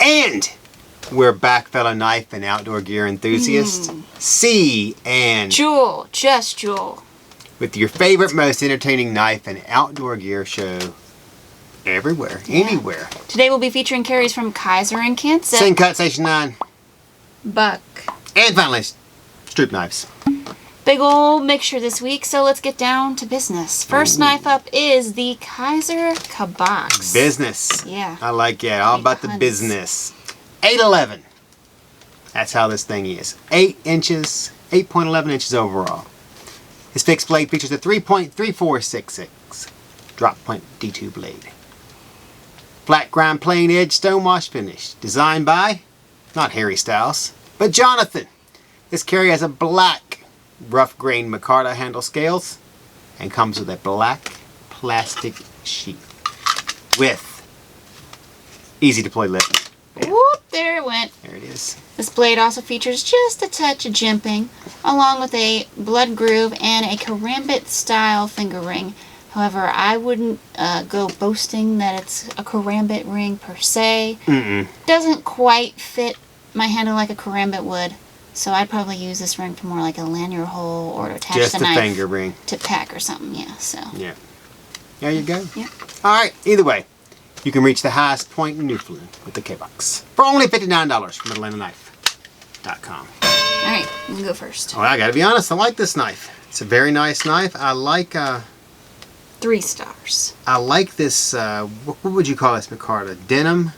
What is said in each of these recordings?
And we're back, fellow knife and outdoor gear enthusiasts. Cee and Jul, Just Jul, with your favorite, most entertaining knife and outdoor gear show everywhere, anywhere. Today we'll be featuring carries from Kizer and Kansept, Sencut Station 9, Buck, and finally, Stroup Knives. Big ol' mixture this week, so let's get down to business. First knife up is the Kizer Cabox. Business. Yeah. I like it. All about the business. 8'11". That's how this thing is. 8 inches, 8.11 inches overall. This fixed blade features a 3.3466 drop point D2 blade. Flat grind plain edge stonewash finish. Designed by, not Harry Styles, but Jonathan. This carry has a black rough grain micarta handle scales and comes with a black plastic sheath with easy deploy lip. Whoop, there it went. There it is. This blade also features just a touch of jimping, along with a blood groove and a karambit style finger ring. However, I wouldn't go boasting that it's a karambit ring per se. Doesn't quite fit my handle like a karambit would. So I'd probably use this ring for more like a lanyard hole or to attach Just the a knife finger ring. to pack or something, yeah, so. Yeah. There you go. Yeah. Alright, either way, you can reach the highest point in Newfoundland with the Cabox for only $59 from AtlantaKnife.com. Alright, you can go first. Well, I gotta be honest, I like this knife. It's a very nice knife. I like 3 stars. I like this, what would you call this micarta? Denim?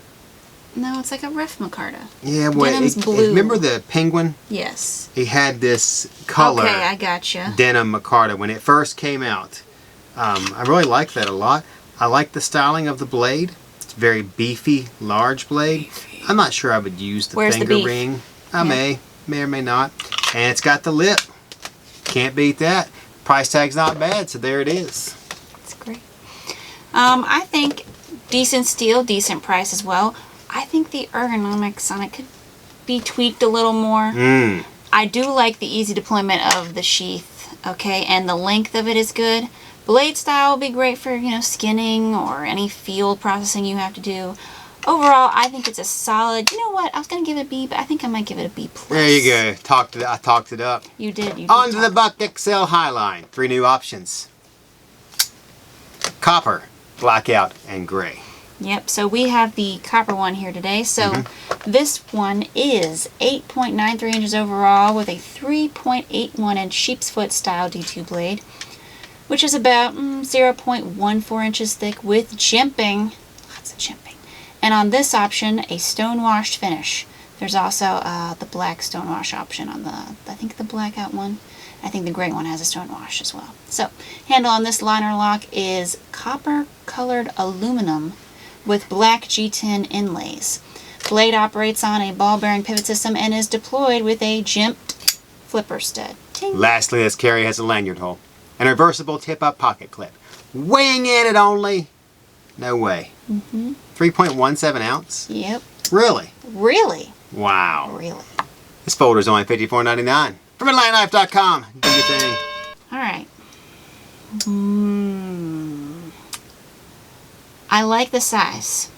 No, it's like a rough micarta. Yeah, well, Denim's blue. Remember the penguin? Yes. He had this color. Okay, I gotcha. Denim micarta when it first came out. I really like that a lot. I like the styling of the blade. It's a very beefy, large blade. I'm not sure I would use the Where's the finger beef? ring. I may or may not. And it's got the lip. Can't beat that. Price tag's not bad, so there it is. It's great. I think decent steel, decent price as well. I think the ergonomics on it could be tweaked a little more. I do like the easy deployment of the sheath, okay, and the length of it is good. Blade style will be great for, you know, skinning or any field processing you have to do. Overall, I think it's a solid, you know what, I was going to give it a B, but I think I might give it a B+. There you go. I talked it up. You did. On to the Buck XL Hiline. 3 new options. Copper, blackout, and gray. Yep, so we have the copper one here today. So this one is 8.93 inches overall with a 3.81 inch sheep's foot style D2 blade, which is about 0.14 inches thick with jimping. Lots of jimping. And on this option, a stonewashed finish. There's also the black stonewash option on the, I think the blackout one. I think the gray one has a stonewash as well. So, handle on this liner lock is copper colored aluminum with black G10 inlays. Blade operates on a ball bearing pivot system and is deployed with a jimped flipper stud. Ting. Lastly, this carry has a lanyard hole and a reversible tip-up pocket clip. Weighing in at only, no way, 3.17 ounce? Yep. Really? Really? Wow. Really. This folder is only $54.99 from AtlantaKnife.com. Do your thing. Alright. I like the size.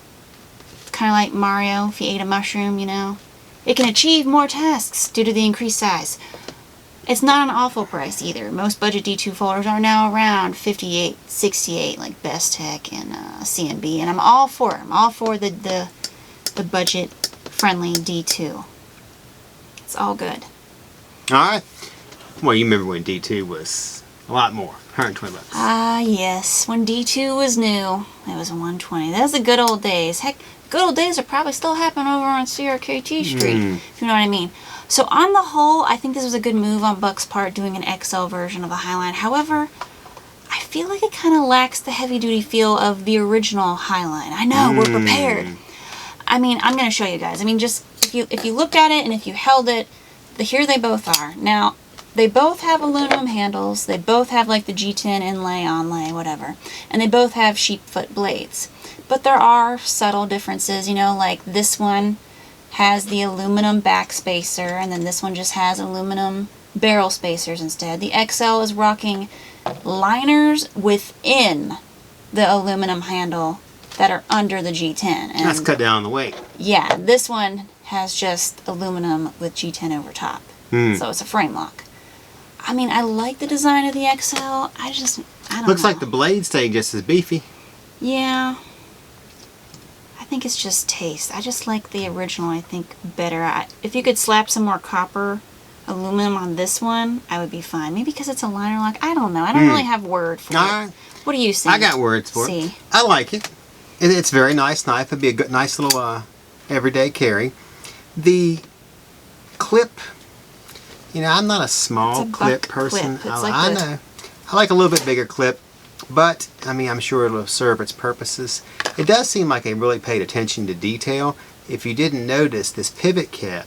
Kind of like Mario if he ate a mushroom, you know. It can achieve more tasks due to the increased size. It's not an awful price either. Most budget D2 folders are now around $58, $68, like Best Tech and CMB, and I'm all for it. I'm all for the budget-friendly D2. It's all good. Alright. Well, you remember when D2 was a lot more. $120. Ah, yes. When D2 was new, it was $120. That was the good old days. Heck, good old days are probably still happening over on CRKT Street, if you know what I mean. So on the whole, I think this was a good move on Buck's part doing an XL version of the Hiline. However, I feel like it kind of lacks the heavy-duty feel of the original Hiline. I know, we're prepared. I mean, I'm going to show you guys. I mean, just if you looked at it and if you held it, here they both are. Now, they both have aluminum handles. They both have like the G10 inlay, onlay, whatever. And they both have sheepfoot blades. But there are subtle differences, you know, like this one has the aluminum back spacer, and then this one just has aluminum barrel spacers instead. The XL is rocking liners within the aluminum handle that are under the G10. And that's cut down on the weight. yeah, this one has just aluminum with G10 over top. So it's a frame lock. I mean, I like the design of the XL. I don't know. Looks like the blades stay just as beefy. Yeah. I think it's just taste. I just like the original, I think, better. If you could slap some more copper aluminum on this one, I would be fine. Maybe because it's a liner lock. I don't know. I don't really have word for it. What do you think? I got words for it. I like it. It's a very nice knife. It'd be a good, nice little everyday carry. The clip, you know, I'm not a small clip person. I know. I like a little bit bigger clip, but I mean, I'm sure it'll serve its purposes. It does seem like they really paid attention to detail. If you didn't notice, this pivot cap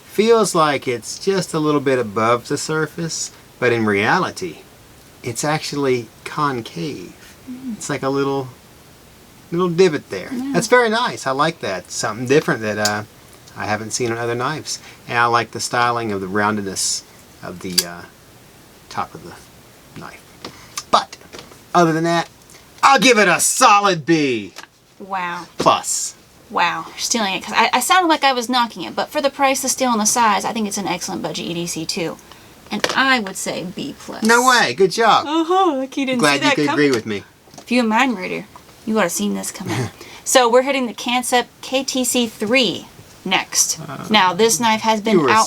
feels like it's just a little bit above the surface, but in reality, it's actually concave. It's like a little divot there. That's very nice. I like that. Something different that I haven't seen on other knives. And I like the styling of the roundedness of the top of the knife. But other than that, I'll give it a solid B. Wow. Plus. Wow. You're stealing it. Because I sounded like I was knocking it, but for the price, the steel, and the size, I think it's an excellent budget EDC too. And I would say B+. No way. Good job. Like you didn't see that Glad you could agree with me. If you a mind reader, you would have seen this coming. So we're hitting the Kansept KTC3 next. Now, this knife has been out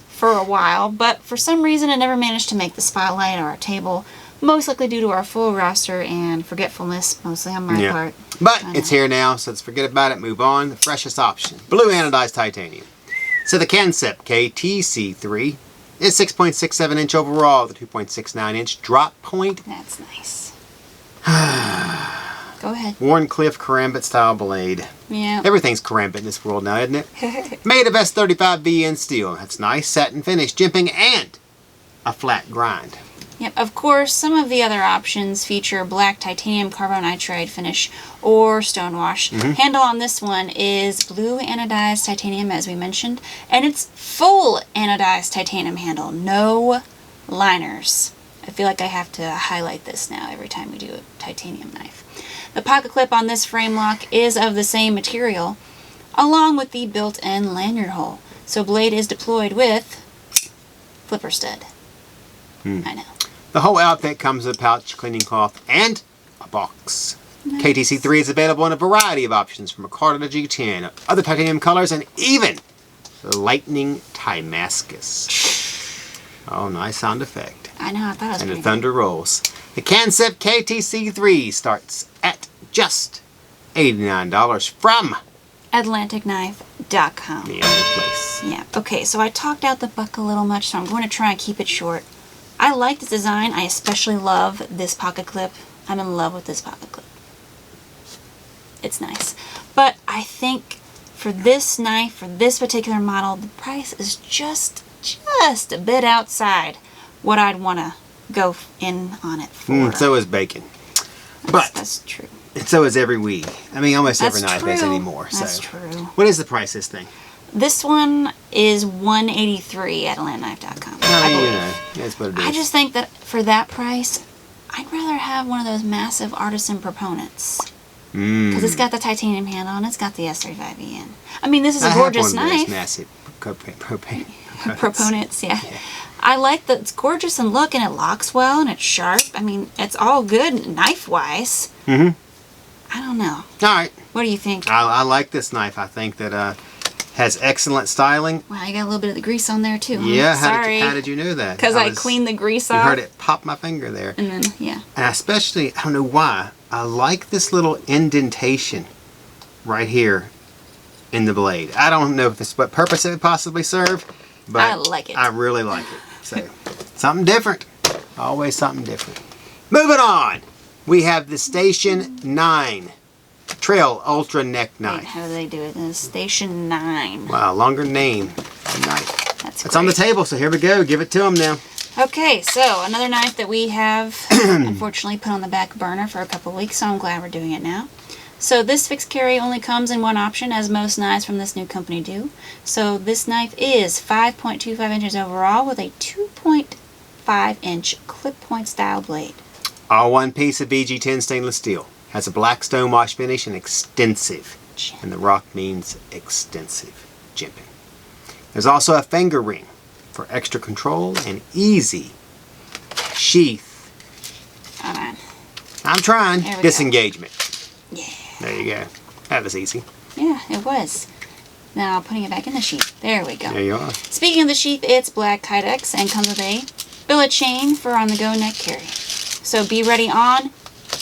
for a while, but for some reason it never managed to make the spotlight or our table, most likely due to our full roster and forgetfulness, mostly on my part. But it's here now, so let's forget about it, move on. The freshest option, blue anodized titanium. So the Kansept KTC3 is 6.67 inch overall, the 2.69 inch drop point. That's nice. Go ahead. Wharncliffe karambit style blade. Yeah. Everything's karambit in this world now, isn't it? Made of S35VN steel. That's nice satin finish, jimping, and a flat grind. Yep, of course, some of the other options feature black titanium carbonitride finish or stonewash. Handle on this one is blue anodized titanium, as we mentioned, and it's full anodized titanium handle, no liners. I feel like I have to highlight this now every time we do a titanium knife. The pocket clip on this frame lock is of the same material, along with the built-in lanyard hole. So blade is deployed with flipper stud. I know. The whole outfit comes with a pouch, cleaning cloth, and a box. Nice. KTC3 is available in a variety of options, from a Carter to G10, other titanium colors, and even the lightning Timascus. Oh, nice sound effect. I know, I thought it was and the thunder rolls. The Kansept KTC3 starts at just $89 from AtlanticKnife.com. The only place. Yeah, okay, so I talked out the buck a little much, so I'm going to try and keep it short. I like this design. I especially love this pocket clip. I'm in love with this pocket clip. It's nice. But I think for this knife, for this particular model, the price is just a bit outside what I'd want to go in on it for. So is bacon. But that's true. And so is every weed. I mean, almost every knife is anymore. That's true. What is the price of this thing? This one is $183 at AtlanticKnife.com. I believe. That's what it is. I just think that for that price, I'd rather have one of those massive artisan proponents. Because it's got the titanium handle and it's got the S35VN. I mean, this is a gorgeous knife. Massive proponents, yeah. I like that it's gorgeous in look and it locks well and it's sharp. I mean, it's all good knife-wise. I don't know. All right. What do you think? I like this knife. I think that has excellent styling. Wow, you got a little bit of the grease on there too, huh? Yeah, Sorry. How did you know that? Because I cleaned the grease off. You heard it pop my finger there. And then, yeah. And especially, I don't know why, I like this little indentation right here in the blade. I don't know if this is what purpose it would possibly serve, but I like it. I really like it. So, something different. Always something different. Moving on. We have the Station 9 Trail Ultra Neck Knife. Wait, how do they do it? Station 9. Wow, longer name. Knife. That's It's on the table, so here we go. Give it to them now. Okay, so another knife that we have unfortunately put on the back burner for a couple weeks, so I'm glad we're doing it now. So this fixed carry only comes in one option, as most knives from this new company do. So this knife is 5.25 inches overall with a 2.5-inch clip point style blade. All one piece of VG10 stainless steel. Has a black stonewash finish and extensive. And the rock means extensive jimping. There's also a finger ring for extra control and easy sheath. Hold on. I'm trying. Disengagement. Yeah. There you go. That was easy. Yeah, it was. Now putting it back in the sheath. There we go. There you are. Speaking of the sheath, it's black Kydex and comes with a billet chain for on-the-go neck carry. So be ready on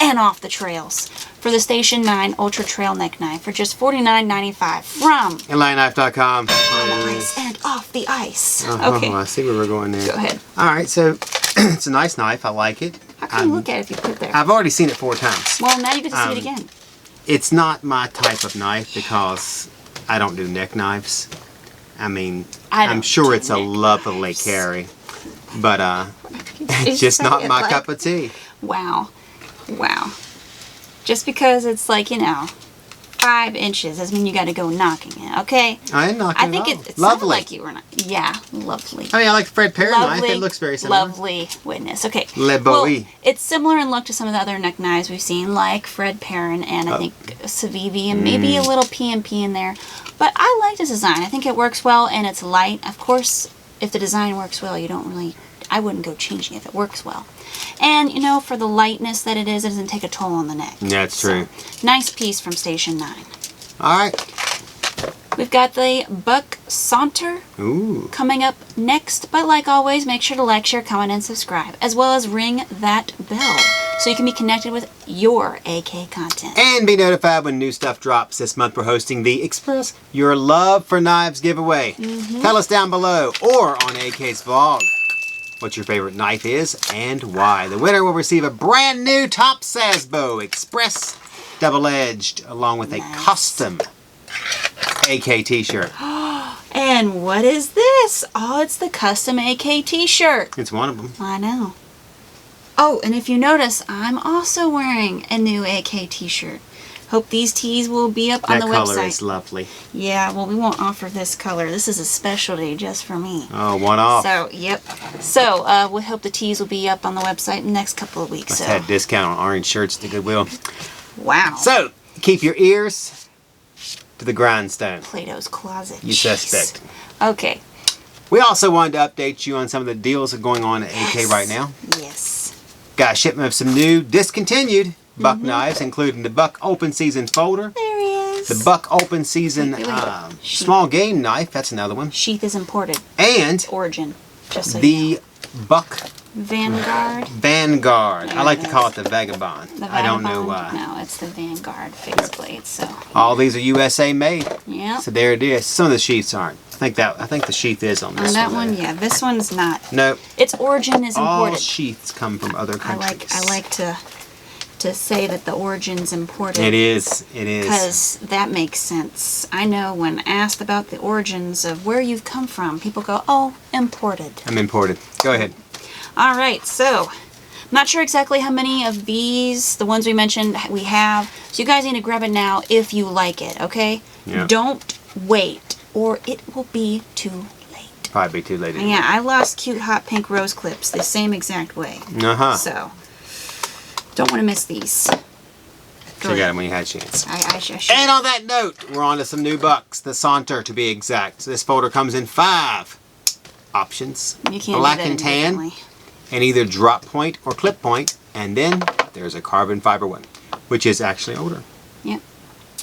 and off the trails for the Station 9 Ultra Trail Neck Knife for just $49.95 from InlineKnife.com. On the ice and off the ice. Okay. I see where we're going there. Go ahead. Alright, so it's a nice knife. I like it. How can you look at it if you put it there? I've already seen it 4 times. Well, now you get to see it again. It's not my type of knife because I don't do neck knives. I mean, I'm sure it's a lovely carry, but it's just not my cup of tea. Wow. Wow. Just because it's like, 5 inches doesn't mean you got to go knocking it, okay? I ain't knocking it. I think it sounded like you were not. Yeah, lovely. I mean, I like the Fred Perry knife. It looks very similar. Lovely witness. Okay. Le Bowie. Well, it's similar in look to some of the other neck knives we've seen, like Fred Perrin and I think Civivi and maybe a little PMP in there. But I like this design. I think it works well and it's light. Of course, if the design works well, I wouldn't go changing if it works well. And, for the lightness that it doesn't take a toll on the neck. Yeah, it's true. Nice piece from Station 9. All right. We've got the Buck Saunter coming up next. But like always, make sure to like, share, comment, and subscribe. As well as ring that bell so you can be connected with your AK content. And be notified when new stuff drops. This month we're hosting the Express Your Love for Knives giveaway. Tell us down below or on AK's vlog what your favorite knife is and why. The winner will receive a brand new top Szabo Express double-edged along with a custom AK t-shirt. And what is this? Oh, it's the custom AK t-shirt. It's one of them. I know. Oh, and if you notice, I'm also wearing a new AK t-shirt. Hope these tees will be up on the website. That color is lovely. Yeah, well, we won't offer this color. This is a specialty just for me. Oh, one off. So, yep. So, we hope the tees will be up on the website in the next couple of weeks. Must have had discount on orange shirts to Goodwill. Wow. So, keep your ears to the grindstone. Plato's Closet. You suspect. Okay. We also wanted to update you on some of the deals that are going on at AK right now. Yes. Got a shipment of some new discontinued Buck knives, including the Buck Open Season Folder. There he is. The Buck Open Season Small Game Knife. That's another one. Sheath is imported. And Origin. Just so the Buck Vanguard. Vanguard. I like to call it the Vagabond. I don't know why. No, it's the Vanguard fixed blade. So all these are USA made. Yeah. So there it is. Some of the sheaths aren't. I think the sheath is on this one. On that one, yeah. This one's not. No. Its origin is imported. All sheaths come from other countries. I like to say that the origin's imported. It is. It is. Because that makes sense. I know when asked about the origins of where you've come from, people go, oh, imported. I'm imported. Go ahead. All right, so I'm not sure exactly how many of these, the ones we mentioned, we have. So you guys need to grab it now if you like it, okay? Yeah. Don't wait, or it will be too late. Probably be too late. Yeah, I lost cute hot pink rose clips the same exact way. So, don't want to miss these. So you got them when you had a chance. I should. And on that note, we're on to some new bucks. The Saunter, to be exact. So this folder comes in 5 options. You can't black and tan, and either drop point or clip point. And then there's a carbon fiber one, which is actually older. Yep.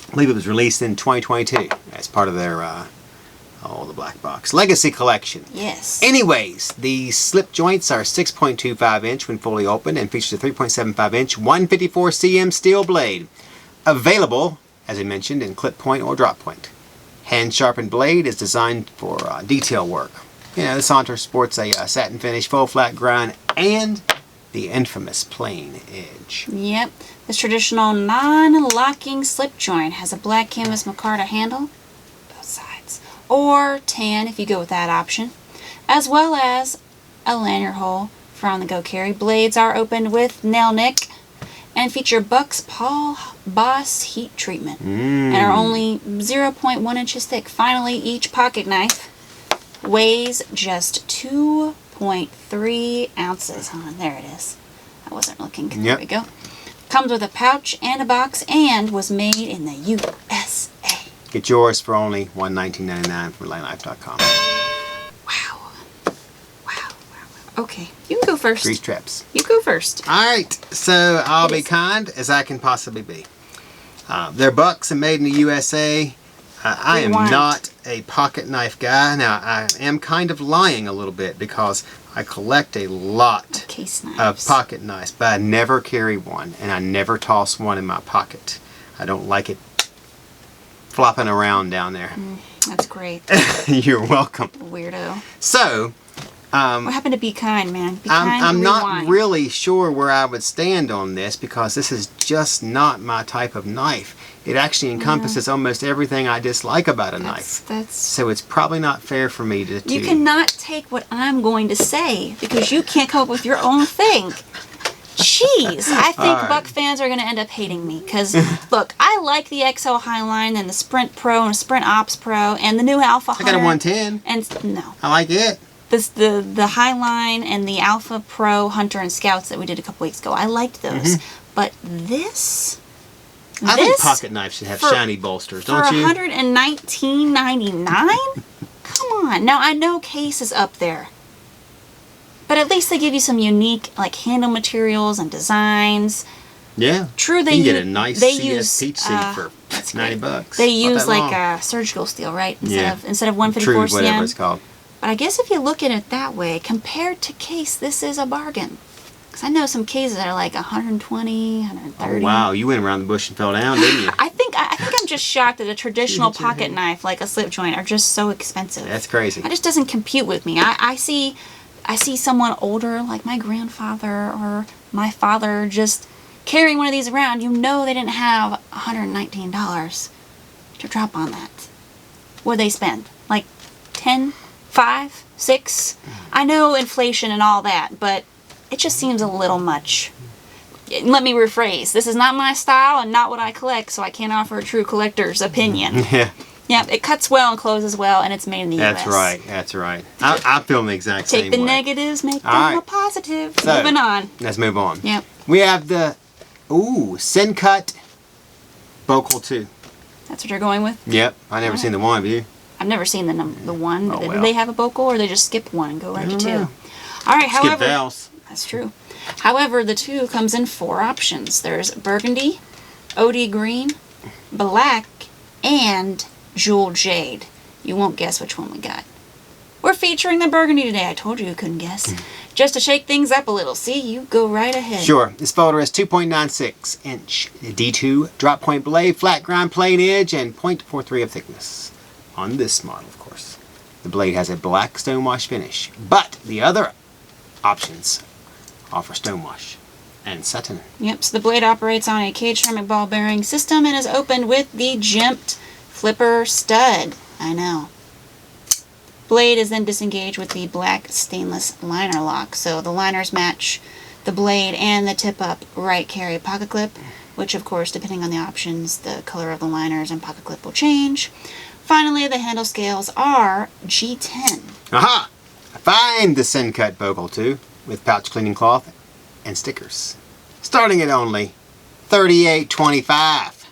I believe it was released in 2022 as part of their the black box legacy collection. Yes. Anyways, the slip joints are 6.25 inch when fully open and features a 3.75 inch 154 cm steel blade, available as I mentioned in clip point or drop point. Hand sharpened blade is designed for detail work. You know, the Saunter sports a satin finish, full flat grind, and the infamous plain edge. Yep. This traditional non-locking slip joint has a black canvas micarta handle, both sides, or tan if you go with that option. as well as a lanyard hole for on-the-go carry. Blades are opened with nail nick and feature Buck's Paul Boss heat treatment and are only 0.1 inches thick. Finally, each pocket knife weighs just 2.3 ounces. There it is. I wasn't looking. There Yep. we go. Comes with a pouch and a box and was made in the USA. Get yours for only $119.99 from LightKnife.com. Wow. Okay, you can go first. Grease traps. You go first. All right, so I'll be kind as I can possibly be. They're Bucks and made in the USA. I am not a pocket knife guy. Now, I am kind of lying a little bit because I collect a lot Case knives. of pocket knives, but I never carry one, and I never toss one in my pocket. I don't like it flopping around down there. That's great. You're welcome. Weirdo. So, What happened to Be Kind, man? Be Kind. I'm not rewind. really sure where I would stand on this because this is just not my type of knife. It actually encompasses almost everything I dislike about a knife. That's. So it's probably not fair for me to... You cannot take what I'm going to say because you can't come up with your own thing. Jeez, I think All right. Buck fans are going to end up hating me because, look, I like the XL Hiline and the Sprint Pro and Sprint Ops Pro and the new Alpha I Hunter. got a 110. And no. I like it. The Hiline and the Alpha Pro Hunter and Scouts that we did a couple weeks ago, I liked those. But this... I think pocket knives should have shiny bolsters, don't you? For $119.99? Come on. Now, I know Case is up there. But at least they give you some unique, like, handle materials and designs. Yeah. True, they you can use... get a nice they CS use, peach seat for that's $90. great. They Not use, that long. like, surgical steel, right? Yeah. Instead of 154 True, cm. whatever it's called. But I guess if you look at it that way, compared to Case, this is a bargain. Because I know some cases that are like 120, 130. Oh, wow. You went around the bush and fell down, didn't you? I think I'm just shocked that a traditional pocket knife like a slip joint are just so expensive. That's crazy. It just doesn't compute with me. I see someone older, like my grandfather or my father, just carrying one of these around. You know they didn't have $119 to drop on that. What'd they spend? Like 10, 5, 6? I know inflation and all that, but it just seems a little much. Let me rephrase. This is not my style and not what I collect, so I can't offer a true collector's opinion. Yeah. Yeah, it cuts well and closes well, and it's made in the U.S. That's right. That's right. I feel the exact same way. Take the negatives, make them right. a positive. So, Moving on. Let's move on. Yep. We have the, Sencut Bocl II. That's what you're going with? Yep. I never seen the one, have you? I've never seen the one. Oh, Did well. they have a Bocl, or they just skip one and go right to don't 2? know. All right, Skip however... valves. That's true. However, the 2 comes in 4 options. There's burgundy, OD green, black, and jewel jade. You won't guess which one we got. We're featuring the burgundy today. I told you you couldn't guess. Just to shake things up a little. See, you go right ahead. Sure. This folder is 2.96 inch D2 drop point blade, flat grind plain edge, and 0.43 of thickness. On this model, of course. The blade has a black stonewash finish, but the other options offer stonewash and satin. Yep, so the blade operates on a cage ceramic ball bearing system and is opened with the jimped flipper stud. I know. Blade is then disengaged with the black stainless liner lock. So the liners match the blade and the tip-up right carry pocket clip, which of course, depending on the options, the color of the liners and pocket clip will change. Finally, the handle scales are G10. Aha! I find the Sencut Bocl II with pouch cleaning cloth and stickers. Starting at only $38.25.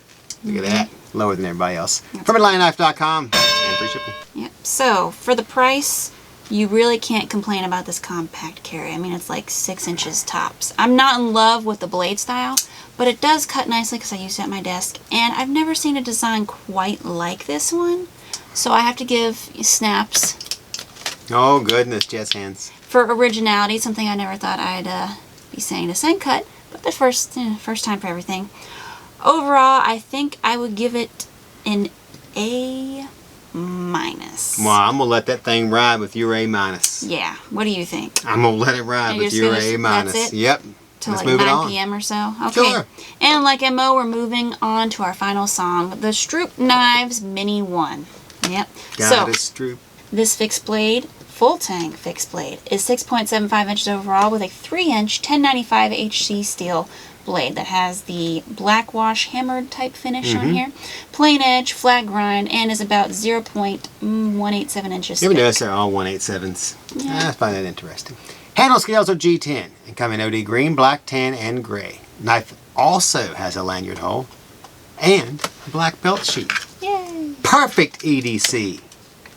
Look at that. Lower than everybody else. From LightKnife.com and free shipping. Yep. So, for the price, you really can't complain about this compact carry. I mean, it's like 6 inches tops. I'm not in love with the blade style, but it does cut nicely because I use it at my desk. And I've never seen a design quite like this one. So I have to give snaps Oh, goodness, jazz hands. for originality, something I never thought I'd be saying to Sencut, but the first time for everything. Overall, I think I would give it an A-. Well, I'm going to let that thing ride with your A-. Yeah, what do you think? I'm going to let it ride You're with just your gonna- A-. that's it? Yep. Till Let's like move it 9 on. p.m. or so? Okay. Sure. And like MO, we're moving on to our final song, the Stroup Knives Mini 1. Yep. Got So, it, Stroup. this fixed blade full tang fixed blade is 6.75 inches overall with a 3-inch 1095 HC steel blade that has the black wash hammered type finish on here. Plain edge, flat grind, and is about 0.187 inches You ever thick. notice they're all 1/8/7? Yeah. I find that interesting. Handle scales are G10 and come in OD green, black, tan, and gray. Knife also has a lanyard hole and a black belt sheath. Yay! Perfect EDC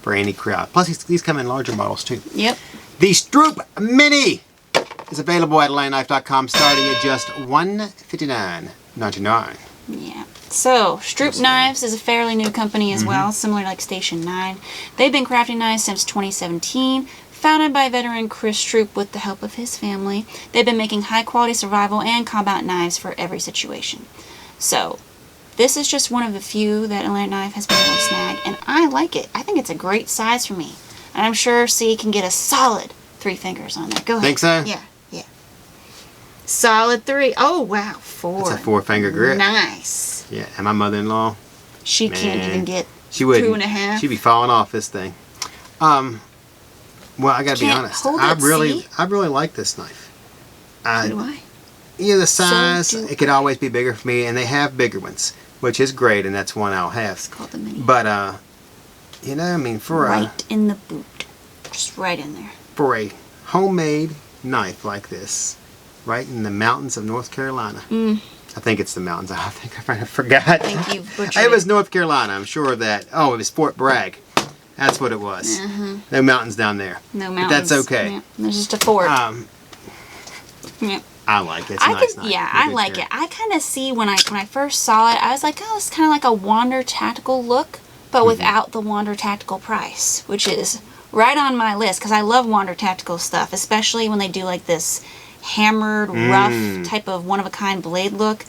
for any crowd. Plus, these come in larger models too. Yep. The Stroup Mini is available at AtlantaKnife.com starting at just $159.99. Yeah. So, Stroup Knives is a fairly new company as well, similar like Station 9. They've been crafting knives since 2017. Founded by veteran Chris Stroup with the help of his family, they've been making high-quality survival and combat knives for every situation. So, this is just one of the few that Atlanta Knife has been able to snag, and I like it. I think it's a great size for me. And I'm sure Cee can get a solid 3 fingers on there. Go ahead. Think so? Yeah, yeah. Solid 3. Oh, wow, 4. It's a 4-finger grip. Nice. Yeah, and my mother-in-law, She can't Man. even get she wouldn't. 2.5. She'd be falling off this thing. Well, I gotta be Can't honest. hold I it, really see? like this knife. So do I. Yeah, the size, do it could always be bigger for me, and they have bigger ones, which is great, and that's one I'll have. It's called the Mini. But you know, I mean, for Right in the boot. Just right in there. a homemade knife like this, right in the mountains of North Carolina. I think it's the mountains. I think I kind of forgot. I think you've butchered It was it. North Carolina. I'm sure of that. Oh, it was Fort Bragg. That's what it was. No mountains down there. No But mountains. that's okay. Yeah. There's just a fort. Yeah. I like it. It's a I nice could, knife. yeah, Good I like carry. it. I kind of see when I first saw it, I was like, oh, it's kind of like a Wander Tactical look, but without the Wander Tactical price, which is right on my list because I love Wander Tactical stuff, especially when they do like this hammered, rough type of one-of-a-kind blade look.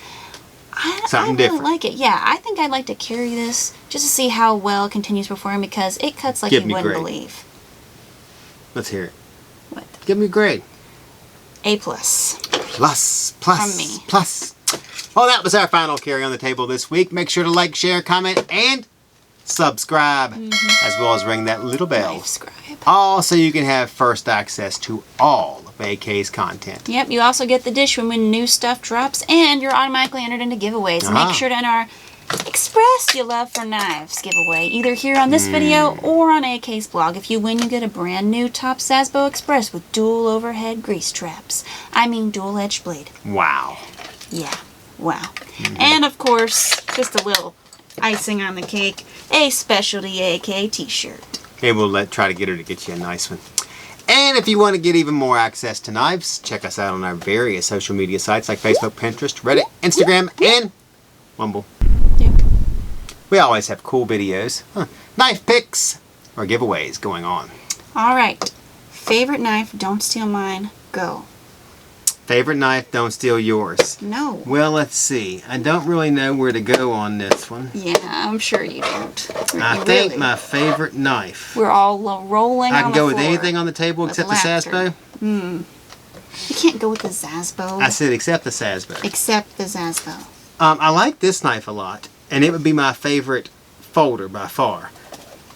I Something really different. like it. Yeah, I think I'd like to carry this just to see how well it continues performing because it cuts like Give you me wouldn't grade. believe. Let's hear it. What? Give me a grade. A+. Plus. From me. Plus. Well, that was our final carry on the table this week. Make sure to like, share, comment, and subscribe, as well as ring that little bell. Subscribe. All so you can have first access to all of AK's content. Yep, you also get the dish when new stuff drops, and you're automatically entered into giveaways. Uh-huh. Make sure to enter our Express Your Love for Knives giveaway, either here on this video or on AK's blog. If you win, you get a brand new top Szabo Express with dual overhead grease traps. I mean dual edged blade. Wow. Yeah, wow. And of course, just a little icing on the cake, a specialty AK t-shirt. Okay, we'll try to get her to get you a nice one. And if you want to get even more access to knives, check us out on our various social media sites like Facebook, Pinterest, Reddit, Instagram, and Mumble. Yep. We always have cool videos, knife picks, or giveaways going on. All right. Favorite knife, don't steal mine, go. Favorite knife, don't steal yours. No. Well, let's see. I don't really know where to go on this one. Yeah, I'm sure you don't. I think my favorite knife. We're all rolling I on can the go with floor anything on the table with except the laughter. Szabo. You can't go with the Szabo. I said except the Szabo. Except the Szabo. I like this knife a lot, and it would be my favorite folder by far.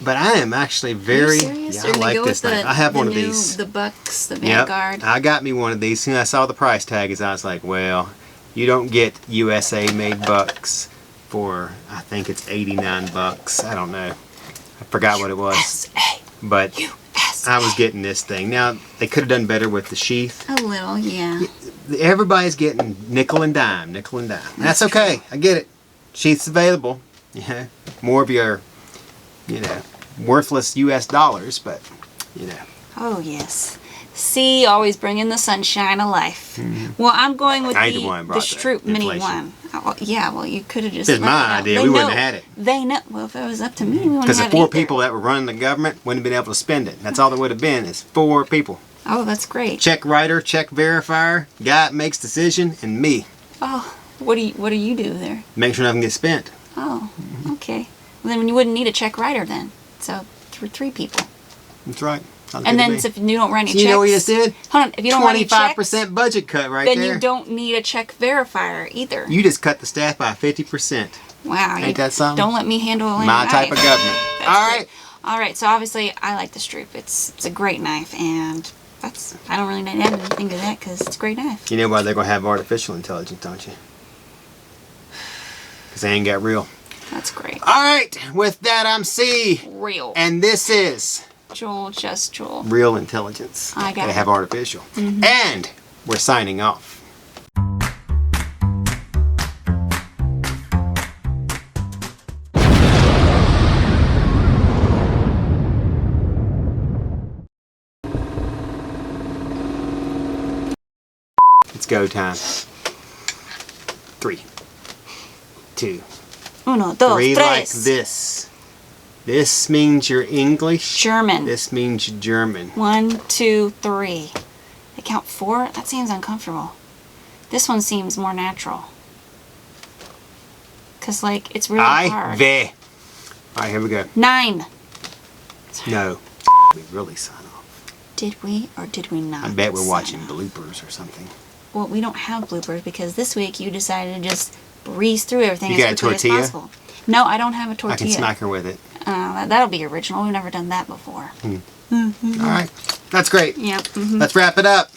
But I am actually very, Are you serious? yeah, You're I gonna like go this with knife. I have one of new- these. The Bucks, the Yep, Vanguard. I got me one of these. Soon I saw the price tag, as I was like, well, you don't get USA made bucks for, I think it's 89 bucks. I don't know. I forgot what it was. S-A. But USA. I was getting this thing. Now, they could have done better with the sheath. A little, yeah. Everybody's getting nickel and dime, nickel and dime. That's okay. I get it. Sheath's available. Yeah. More of your, worthless US dollars, but, Oh, yes. See, always bringing the sunshine of life. Well, I'm going with I ain't the the one who brought that. Stroup Mini Inflation. one. Oh, yeah, well, you could have just... If it's let my me know. idea, They we wouldn't know. have had it. They know. Well, if it was up to me, we wouldn't Because the have 4 either. people that were running the government wouldn't have been able to spend it. That's all there would have been is 4 people. Oh, that's great. Check writer, check verifier, guy that makes decision, and me. Oh, what do you do there? Make sure nothing gets spent. Oh, okay. Well, then you wouldn't need a check writer then. So, for 3 people. That's right. Sounds And good to then me. so if you don't run any So checks... you know what you just did? Hold on, if you don't run any checks, 25% budget cut right then there. you don't need a check verifier either. You just cut the staff by 50%. Wow. Ain't that something? Don't let me handle any My type of knife. government. That's All great. right. Alright, so obviously I like the Stroup. It's a great knife, and I don't really add anything to that because it's a great knife. You know why they're going to have artificial intelligence, don't you? Because they ain't got real. That's great. Alright, with that, I'm Cee. Real. And this is Just Jul. Real intelligence. I got They it. have artificial. And we're signing off. It's go time. 3, 2, Uno, dos, 3 tres. like this. This means you're English. German. This means you're German. 1, 2, 3. They count 4? That seems uncomfortable. This one seems more natural. Because, like, it's really hard. Ve. Alright, here we go. 9. No. We really sign off. Did we or did we not? I bet we're sign watching off? bloopers or something. Well, we don't have bloopers because this week you decided to just breeze through everything You as got a quickly as tortilla? possible. No, I don't have a I tortilla. can smack her with it. That'll be original. We've never done that before. Alright. That's great. Yep. Let's wrap it up.